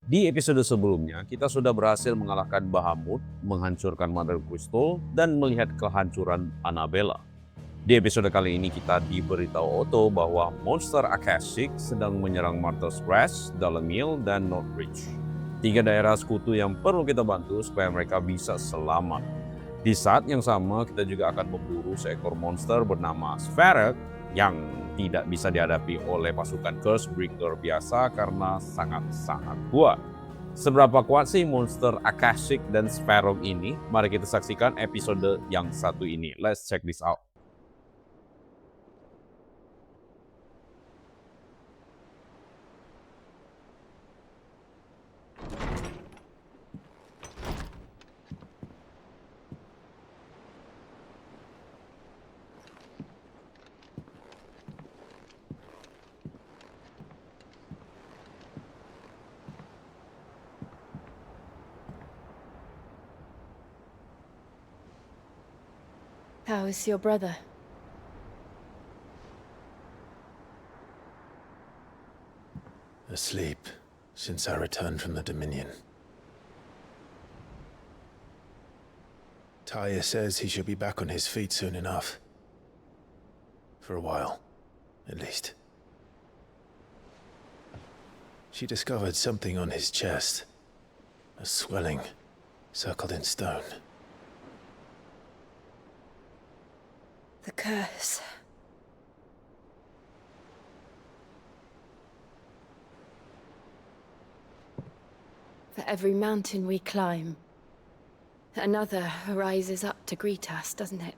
Di episode sebelumnya, kita sudah berhasil mengalahkan Bahamut, menghancurkan Mothercrystals, dan melihat kehancuran Annabella. Di episode kali ini kita diberitahu Otto bahwa monster Akashic sedang menyerang Mothercrystals, Dalimil, dan Northreach. 3 daerah sekutu yang perlu kita bantu supaya mereka bisa selamat. Di saat yang sama, kita juga akan memburu seekor monster bernama Svarog yang tidak bisa dihadapi oleh pasukan Cursebreakers biasa karena sangat-sangat kuat. Seberapa kuat sih monster Akashic dan Svarog ini? Mari kita saksikan episode yang satu ini. Let's check this out. How is your brother? Asleep since I returned from the Dominion. Taya says he should be back on his feet soon enough. For a while, at least. She discovered something on his chest. A swelling, circled in stone. The curse. For every mountain we climb, another rises up to greet us, doesn't it?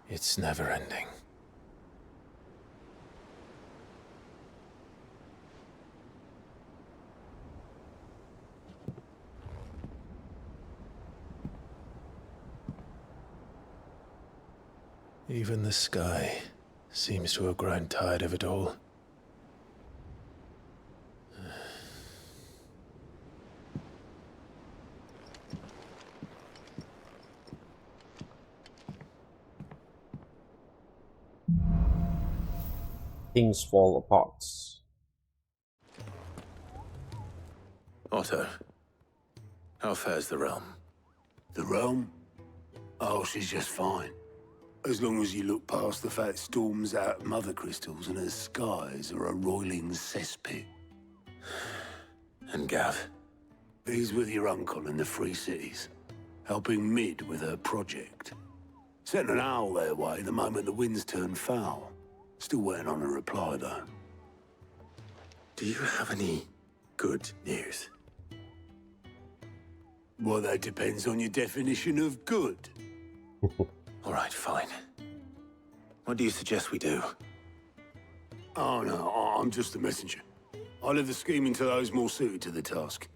It's never ending. Even the sky seems to have grown tired of it all. Things fall apart. Otto, how fares the realm? The realm? Oh, she's just fine. As long as you look past the fat storms out of Mothercrystals and her skies are a roiling cesspit. And Gav? He's with your uncle in the Free Cities, helping Mid with her project. Sent an owl their way the moment the winds turned foul. Still waiting on a reply, though. Do you have any good news? Well, that depends on your definition of good. All right, fine. What do you suggest we do? Oh, no, I'm just a messenger. I'll leave the scheming to those more suited to the task.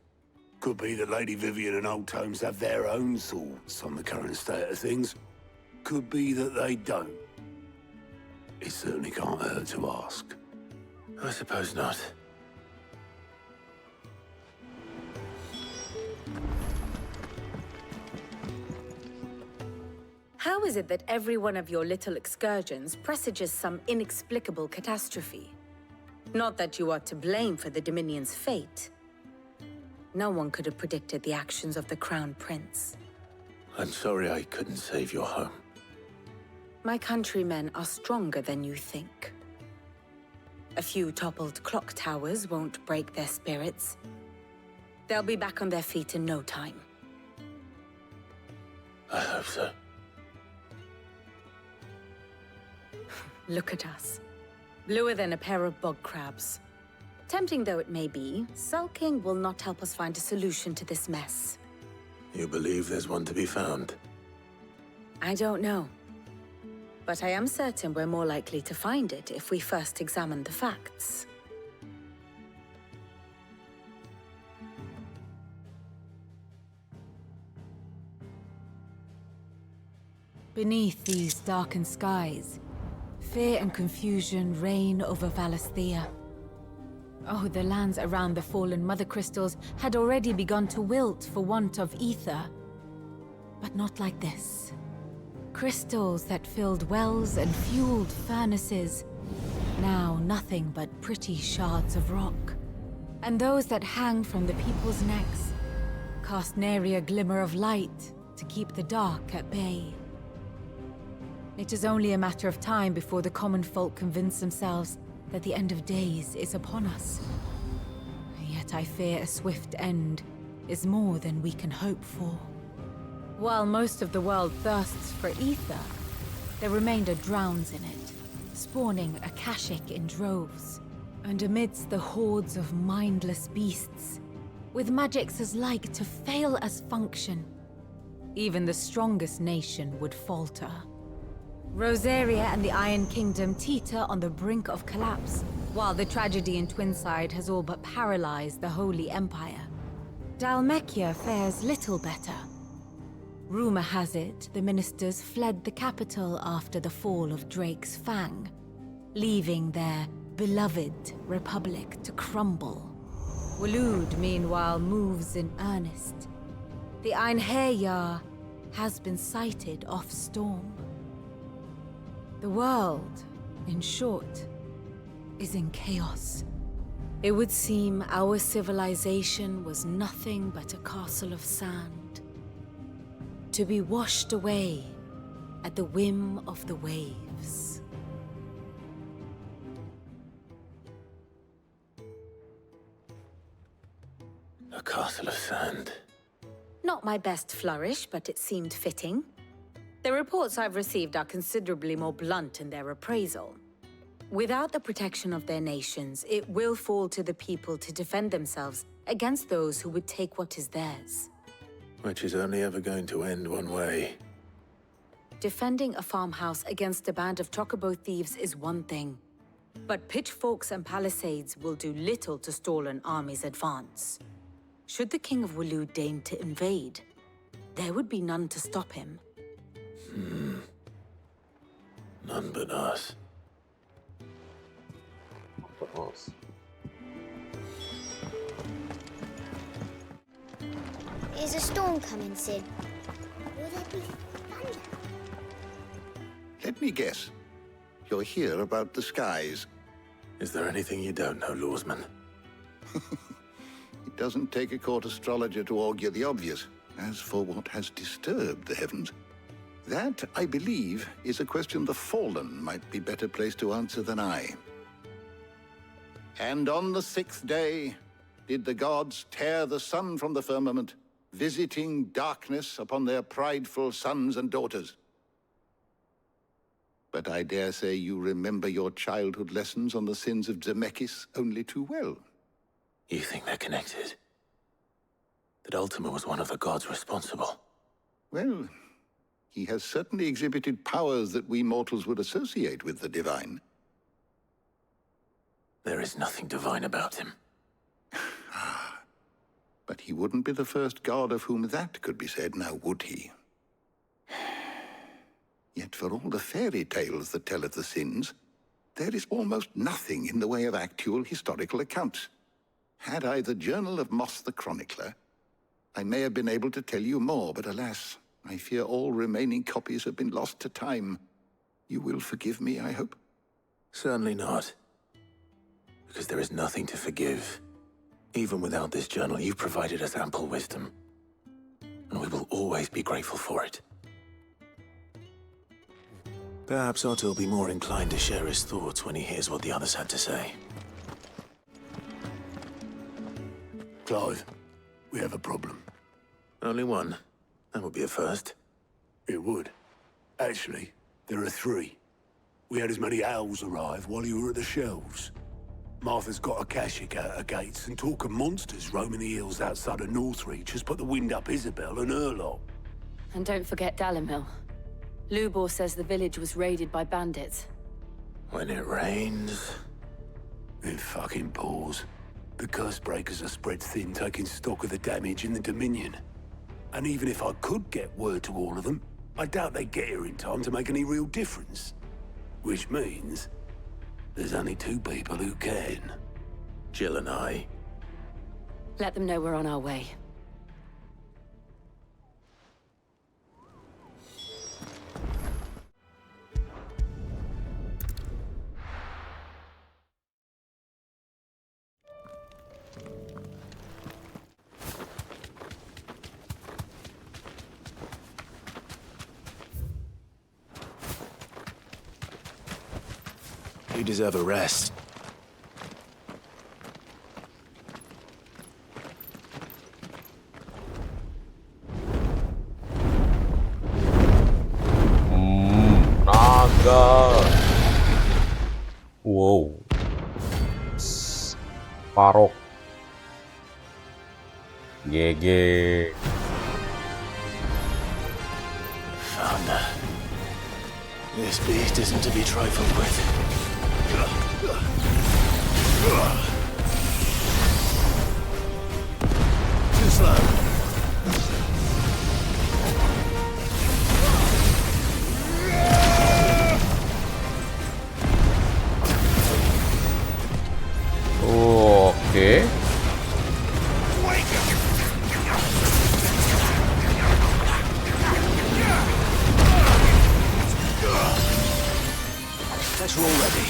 Could be that Lady Vivian and Old Tomes have their own thoughts on the current state of things. Could be that they don't. It certainly can't hurt to ask. I suppose not. How is it that every one of your little excursions presages some inexplicable catastrophe? Not that you are to blame for the Dominion's fate. No one could have predicted the actions of the Crown Prince. I'm sorry I couldn't save your home. My countrymen are stronger than you think. A few toppled clock towers won't break their spirits. They'll be back on their feet in no time. I hope so. Look at us. Bluer than a pair of bog crabs. Tempting though it may be, sulking will not help us find a solution to this mess. You believe there's one to be found? I don't know. But I am certain we're more likely to find it if we first examine the facts. Beneath these darkened skies, fear and confusion reign over Valisthea. Oh, the lands around the fallen Mothercrystals had already begun to wilt for want of ether. But not like this. Crystals that filled wells and fueled furnaces, now nothing but pretty shards of rock. And those that hang from the people's necks cast nary a glimmer of light to keep the dark at bay. It is only a matter of time before the common folk convince themselves that the end of days is upon us. Yet I fear a swift end is more than we can hope for. While most of the world thirsts for ether, the remainder drowns in it, spawning Akashic in droves. And amidst the hordes of mindless beasts, with magics as like to fail as function, even the strongest nation would falter. Rosaria and the Iron Kingdom teeter on the brink of collapse, while the tragedy in Twinside has all but paralyzed the Holy Empire. Dhalmekia fares little better. Rumor has it the ministers fled the capital after the fall of Drake's Fang, leaving their beloved republic to crumble. Waloed, meanwhile, moves in earnest. The Einherjar has been sighted off Storm. The world, in short, is in chaos. It would seem our civilization was nothing but a castle of sand, to be washed away at the whim of the waves. A castle of sand. Not my best flourish, but it seemed fitting. The reports I've received are considerably more blunt in their appraisal. Without the protection of their nations, it will fall to the people to defend themselves against those who would take what is theirs. Which is only ever going to end one way. Defending a farmhouse against a band of chocobo thieves is one thing, but pitchforks and palisades will do little to stall an army's advance. Should the King of Waloed deign to invade, there would be none to stop him. None but us. Is a storm coming, Sid? Will there be thunder? Let me guess. You're here about the skies. Is there anything you don't know, Lawsman? It doesn't take a court astrologer to augur the obvious. As for what has disturbed the heavens, that, I believe, is a question the Fallen might be better placed to answer than I. And on the 6th day did the gods tear the sun from the firmament, visiting darkness upon their prideful sons and daughters. But I dare say you remember your childhood lessons on the sins of Zemeckis only too well. You think they're connected? That Ultima was one of the gods responsible? Well, he has certainly exhibited powers that we mortals would associate with the divine. There is nothing divine about him. But he wouldn't be the first god of whom that could be said, now would he? Yet for all the fairy tales that tell of the sins, there is almost nothing in the way of actual historical accounts. Had I the Journal of Moss the Chronicler, I may have been able to tell you more, but alas, I fear all remaining copies have been lost to time. You will forgive me, I hope? Certainly not. Because there is nothing to forgive. Even without this journal, you've provided us ample wisdom. And we will always be grateful for it. Perhaps Otto will be more inclined to share his thoughts when he hears what the others had to say. Clive, we have a problem. Only one. That would be a first. It would. Actually, there are 3. We had as many owls arrive while you were at the shelves. Martha's got Akashic out her gates, and talk of monsters roaming the hills outside of Northreach has put the wind up Isabel and her lot. And don't forget Dalimil. Lubor says the village was raided by bandits. When it rains... It fucking pours. The Cursebreakers are spread thin, taking stock of the damage in the Dominion. And even if I could get word to all of them, I doubt they'd get here in time to make any real difference. Which means there's only 2 people who can. Jill and I. Let them know we're on our way. You deserve a rest. Naga. Wow. Svarog. GG. Thunder. This beast isn't to be trifled with. Too slow. Oke. That's all ready.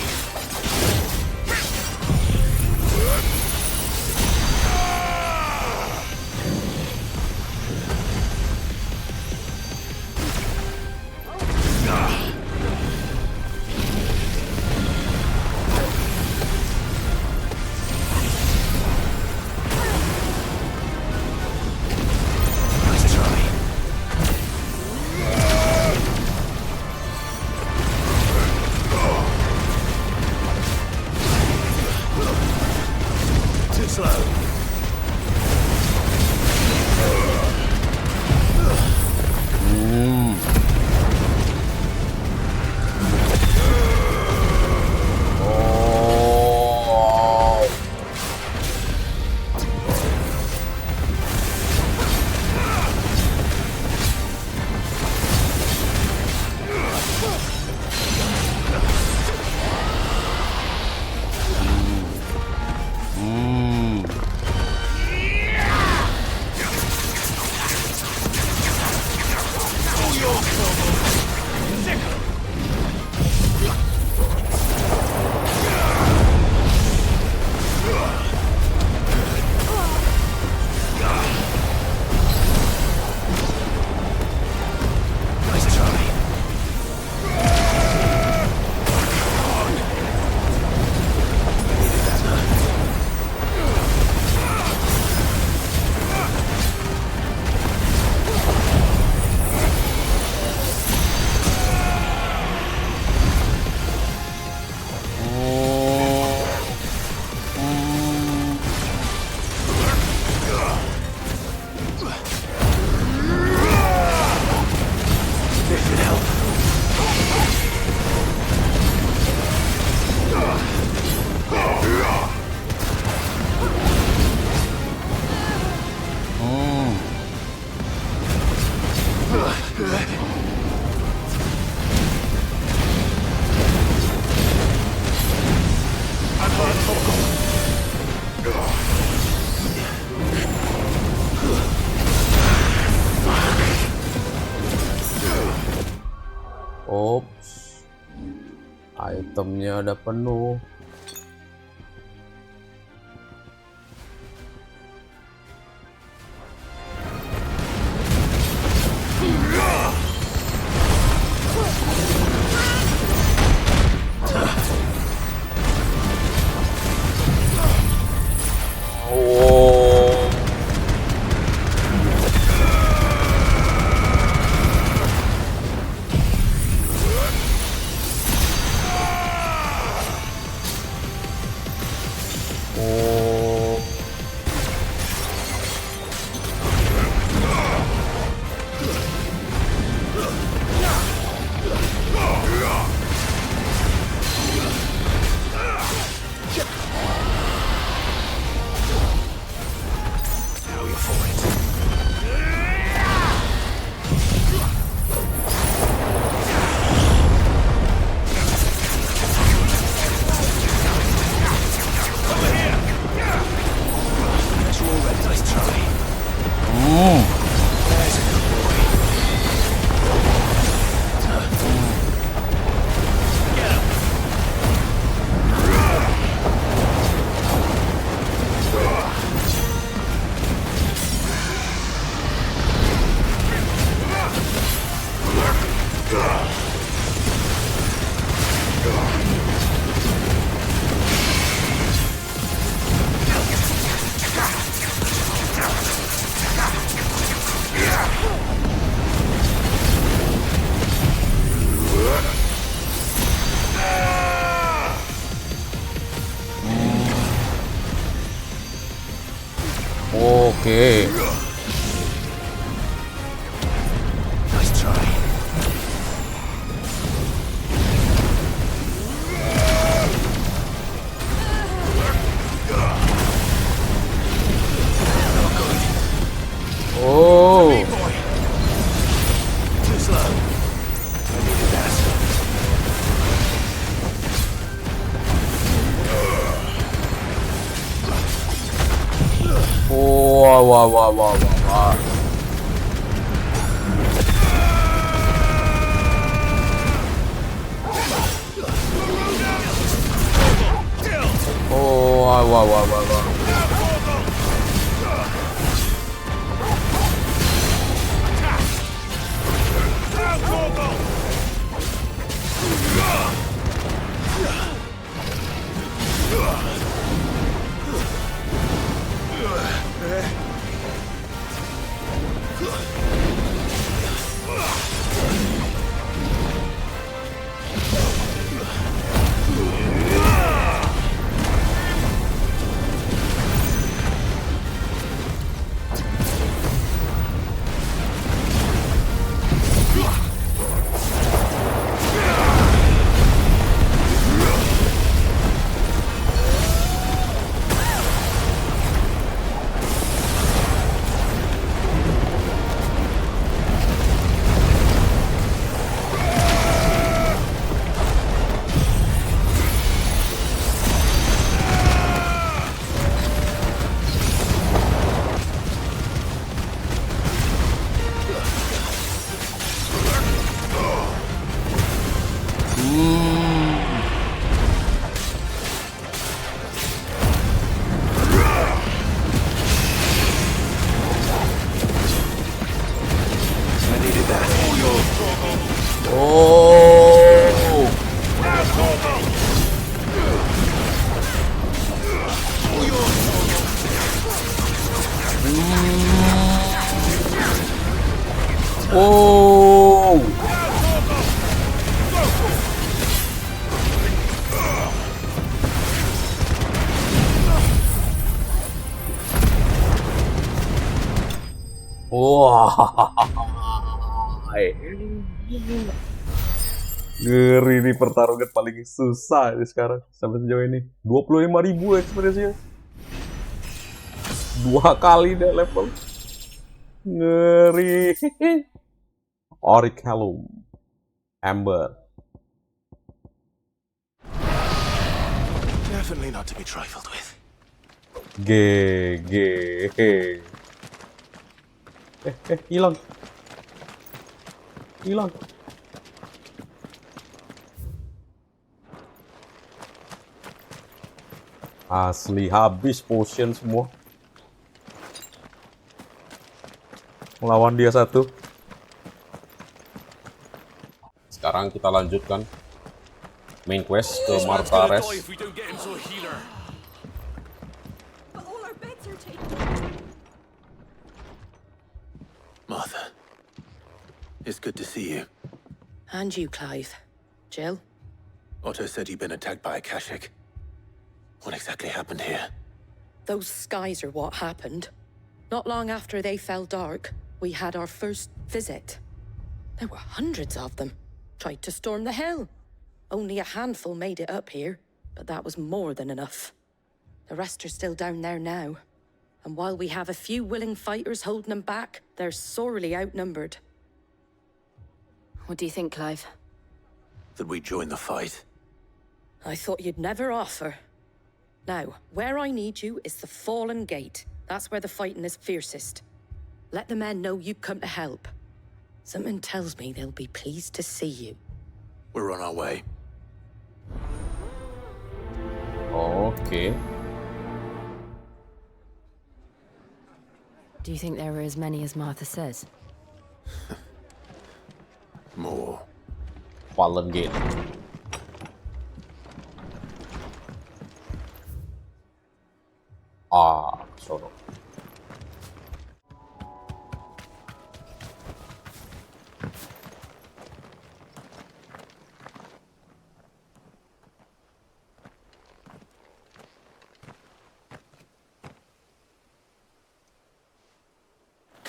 Ops, itemnya ada penuh. Oke. Nice try. Oh. Too slow. I needed that. Wah, wah, wah, wah, wah, wah. Oh, wah, wah, wah, wah, wah. Oh. Wah. Ngeri nih, pertarungan paling susah ini sekarang sampai sejauh ini. 25.000 experience-nya. 2 kali deh level. Ngeri. Orichalcum. Amber. Definitely not to be trifled with. G. Hilang. Hilang. Asli habis potion semua. Melawan dia satu. Sekarang kita lanjutkan main quest ke Martares. Martha, it's good to see you. And you, Clive. Jill? Otto said you'd been attacked by Akashic. What exactly happened here? Those skies are what happened. Not long after they fell dark, we had our first visit. There were hundreds of them. Tried to storm the hill. Only a handful made it up here, but that was more than enough. The rest are still down there now. And while we have a few willing fighters holding them back, they're sorely outnumbered. What do you think, Clive? That we join the fight? I thought you'd never offer. Now, where I need you is the Fallen Gate. That's where the fighting is fiercest. Let the men know you come to help. Something tells me they'll be pleased to see you. We're on our way. Okay. Do you think there are as many as Martha says? More. Fallen Gate. Sono.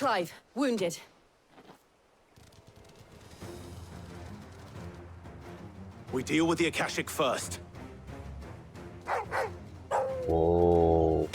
Clive, wounded. We deal with the Akashic first. Oh.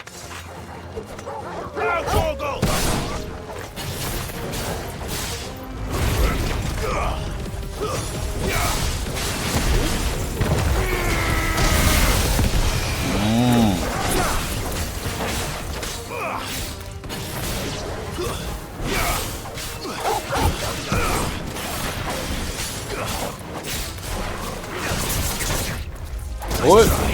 Oi.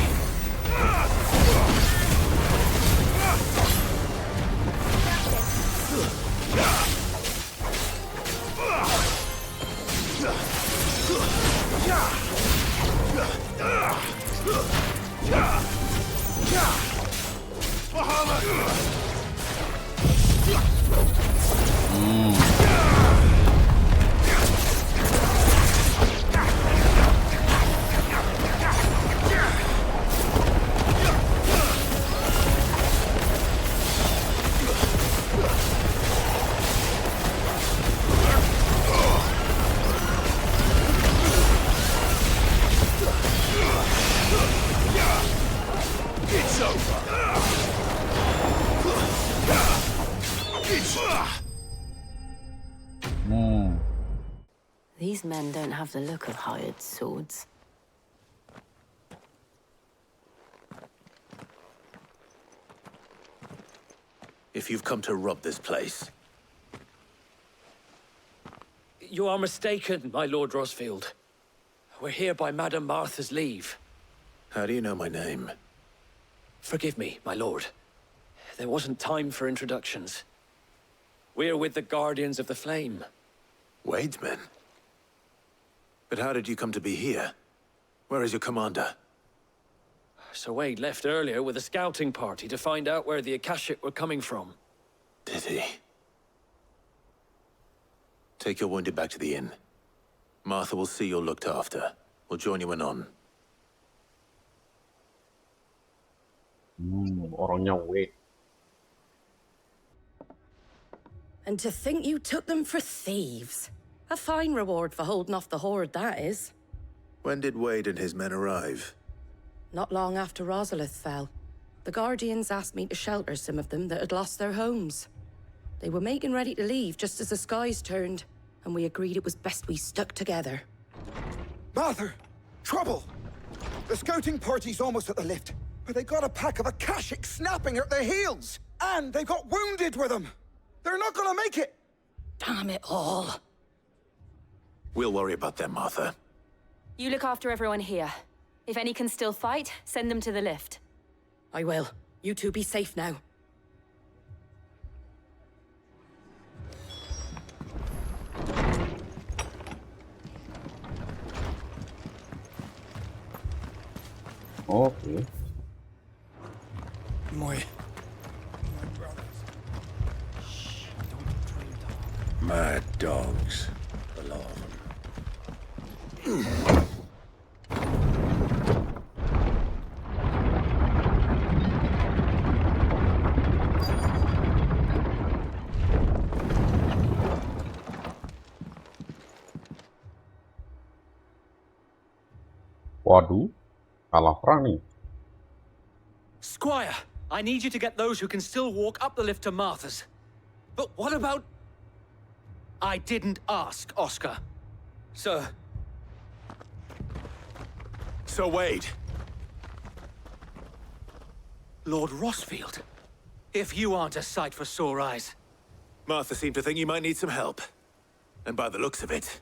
These men don't have the look of hired swords. If you've come to rob this place, You are mistaken, my Lord Rosfield. We're here by Madame Martha's leave. how do you know my name? Forgive me, my lord. There wasn't time for introductions. We're with the Guardians of the Flame. Wade's men? But how did you come to be here? Where is your commander? Sir Wade left earlier with a scouting party to find out where the Akashic were coming from. Did he? Take your wounded back to the inn. Martha will see you're looked after. We'll join you anon. Orangnya Wade. And to think you took them for thieves. A fine reward for holding off the Horde, that is. When did Wade and his men arrive? Not long after Rosalith fell, the Guardians asked me to shelter some of them that had lost their homes. They were making ready to leave just as the skies turned, and we agreed it was best we stuck together. Martha! Trouble! The scouting party's almost at the lift, but they got a pack of Akashic snapping at their heels! And they got wounded with them! They're not gonna make it! Damn it all. We'll worry about them, Martha. You look after everyone here. If any can still fight, send them to the lift. I will. You two be safe now. Okay. My Mad dogs. Alarm. Waduh, kalah perang nih. Squire, I need you to get those who can still walk up the lift to Martha's. But what about... I didn't ask, Oscar. Sir. Sir Wade! Lord Rosfield. If you aren't a sight for sore eyes. Martha seemed to think you might need some help. And by the looks of it...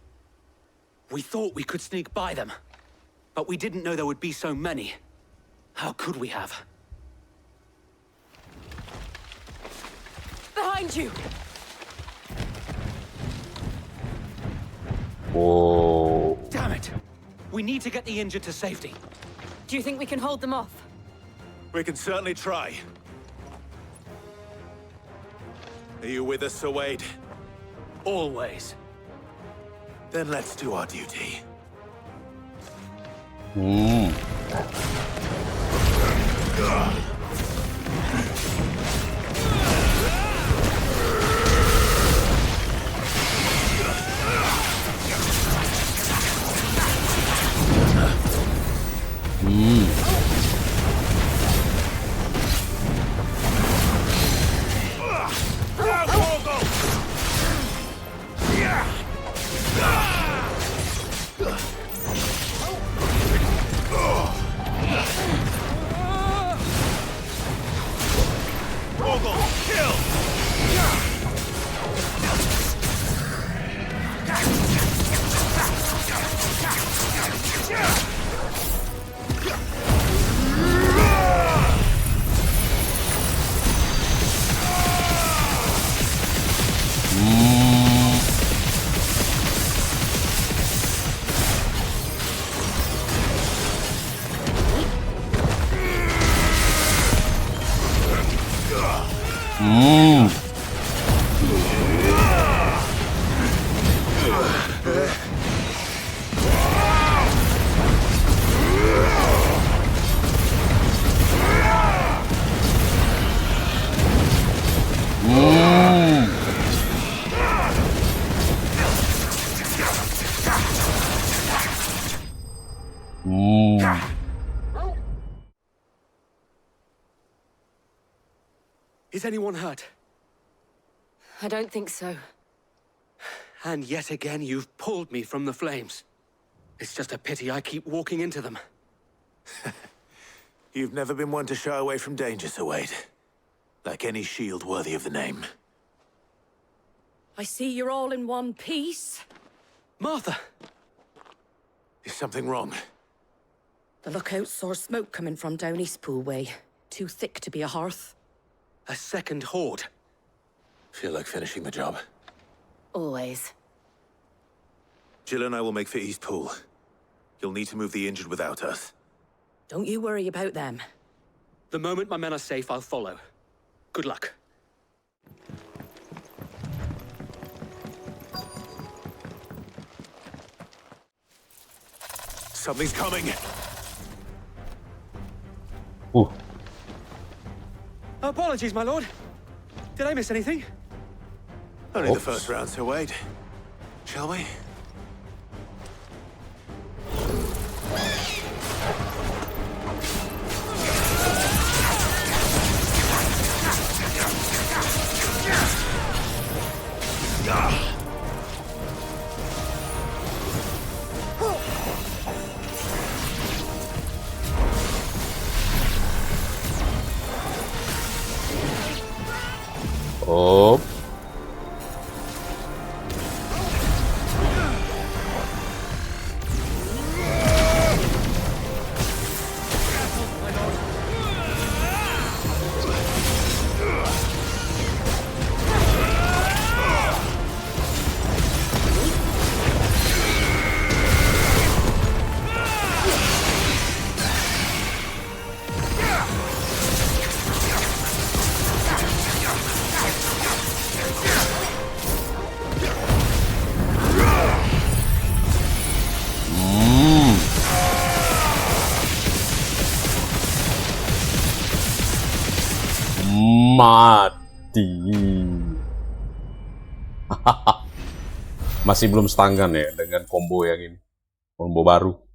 We thought we could sneak by them. But we didn't know there would be so many. How could we have? Behind you! Whoa. Damn it! We need to get the injured to safety. Do you think we can hold them off? We can certainly try. Are you with us, Sir Wade? Always. Then let's do our duty. Mogul! Kill! Is anyone hurt? I don't think so. And yet again, you've pulled me from the flames. It's just a pity I keep walking into them. You've never been one to shy away from danger, Sir Wade. Like any shield worthy of the name. I see you're all in one piece. Martha! Is something wrong? The lookouts saw smoke coming from down Eastpool way. Too thick to be a hearth. A second horde. Feel like finishing the job. Always. Jill and I will make for Eastpool. You'll need to move the injured without us. Don't you worry about them. The moment my men are safe, I'll follow. Good luck. Something's coming! Ooh. Apologies, my lord. Did I miss anything? Only the Oops. first round, Sir Wade. Shall we? Oh. Mati. Masih belum setanggan ya dengan combo yang ini. Combo baru.